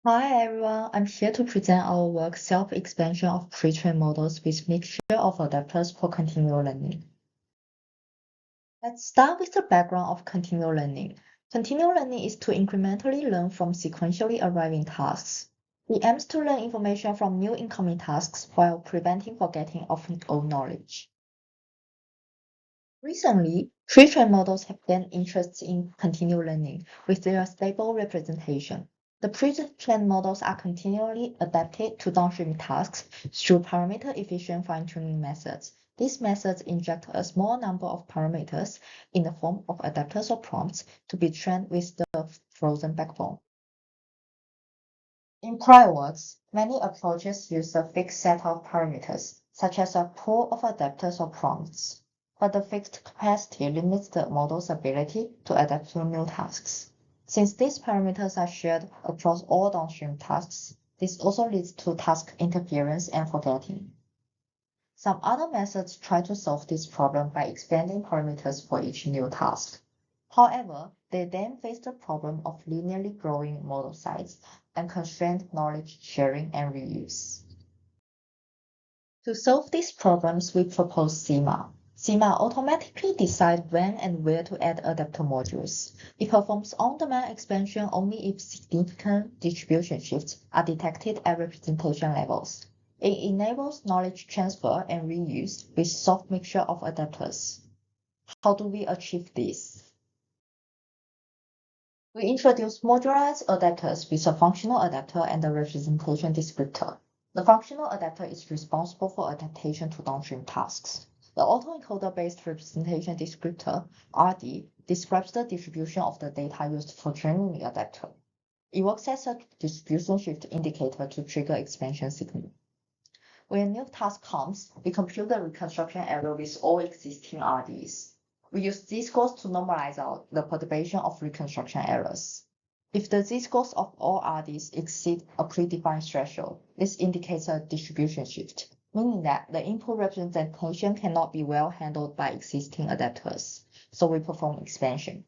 Hi everyone, I'm here to present our work Self-Expansion of Pre-trained Models with Mixture of Adapters for Continual Learning. Let's start with the background of continual learning. Continual learning is to incrementally learn from sequentially arriving tasks. It aims to learn information from new incoming tasks while preventing forgetting of old knowledge. Recently, pre-trained models have gained interest in continual learning with their stable representation. The pre-trained models are continually adapted to downstream tasks through parameter-efficient fine-tuning methods. These methods inject a small number of parameters in the form of adapters or prompts to be trained with the frozen backbone. In prior works, many approaches use a fixed set of parameters, such as a pool of adapters or prompts, but the fixed capacity limits the model's ability to adapt to new tasks. Since these parameters are shared across all downstream tasks, this also leads to task interference and forgetting. Some other methods try to solve this problem by expanding parameters for each new task. However, they then face the problem of linearly growing model size and constrained knowledge sharing and reuse. To solve these problems, we propose SEMA. SEMA automatically decides when and where to add adapter modules. It performs on-demand expansion only if significant distribution shifts are detected at representation levels. It enables knowledge transfer and reuse with soft mixture of adapters. How do we achieve this? We introduce modularized adapters with a functional adapter and a representation descriptor. The functional adapter is responsible for adaptation to downstream tasks. The autoencoder-based representation descriptor, RD, describes the distribution of the data used for training the adapter. It works as a distribution shift indicator to trigger expansion signal. When a new task comes, we compute the reconstruction error with all existing RDs. We use z-scores to normalize out the perturbation of reconstruction errors. If the z-scores of all RDs exceed a predefined threshold, this indicates a distribution shift, meaning that the input representation cannot be well handled by existing adapters, so we perform expansion.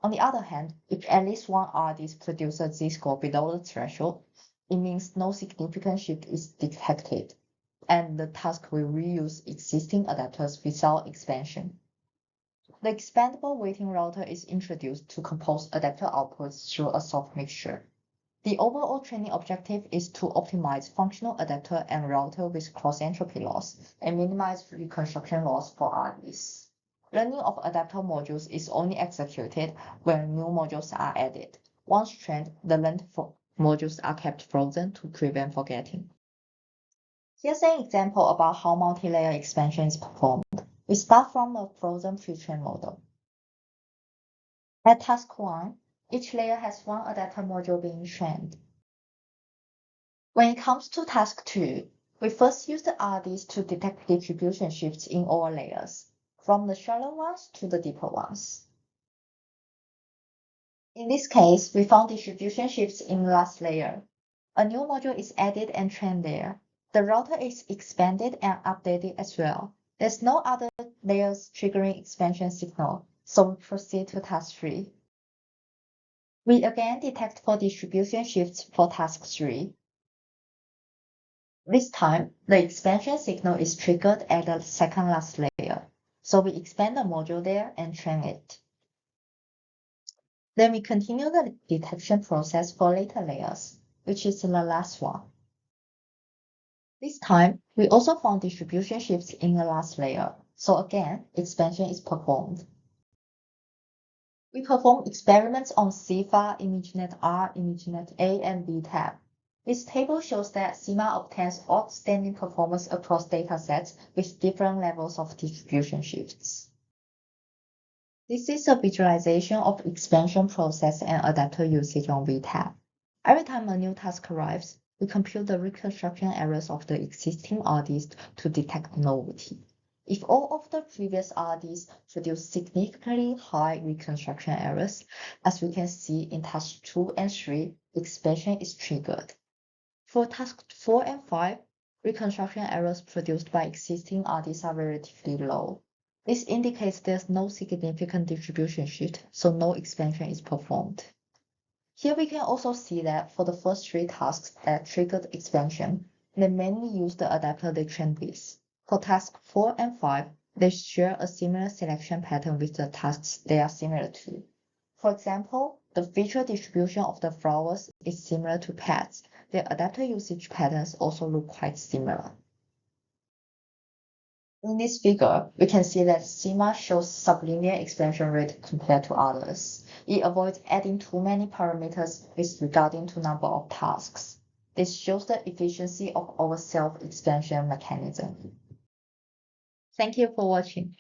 On the other hand, if at least one RD produces a z-score below the threshold, it means no significant shift is detected, and the task will reuse existing adapters without expansion. The expandable weighting router is introduced to compose adapter outputs through a soft mixture. The overall training objective is to optimize functional adapter and router with cross-entropy loss and minimize reconstruction loss for RDs. Learning of adapter modules is only executed when new modules are added. Once trained, the learned modules are kept frozen to prevent forgetting. Here's an example about how multi-layer expansion is performed. We start from a frozen pre-trained model. At task 1, each layer has one adapter module being trained. When it comes to task 2, we first use the RDs to detect distribution shifts in all layers, from the shallow ones to the deeper ones. In this case, we found distribution shifts in the last layer. A new module is added and trained there. The router is expanded and updated as well. There's no other layers triggering expansion signal, so we proceed to task 3. We again detect for distribution shifts for task 3. This time, the expansion signal is triggered at the second last layer, so we expand the module there and train it. Then we continue the detection process for later layers, which is the last one. This time, we also found distribution shifts in the last layer, so again, expansion is performed. We perform experiments on CIFAR, ImageNet R, ImageNet A, and B tab. This table shows that SEMA obtains outstanding performance across datasets with different levels of distribution shifts. This is a visualization of expansion process and adapter usage on VTab. Every time a new task arrives, we compute the reconstruction errors of the existing RDs to detect novelty. If all of the previous RDs produce significantly high reconstruction errors, as we can see in task 2 and 3, expansion is triggered. For task 4 and 5, reconstruction errors produced by existing RDs are relatively low. This indicates there's no significant distribution shift, so no expansion is performed. Here we can also see that for the first 3 tasks that triggered expansion, they mainly use the adapter they trained with. For tasks 4 and 5, they share a similar selection pattern with the tasks they are similar to. For example, the feature distribution of the flowers is similar to pets. Their adapter usage patterns also look quite similar. In this figure, we can see that schema shows sublinear expansion rate compared to others. It avoids adding too many parameters with regarding to number of tasks. This shows the efficiency of our self-expansion mechanism. Thank you for watching.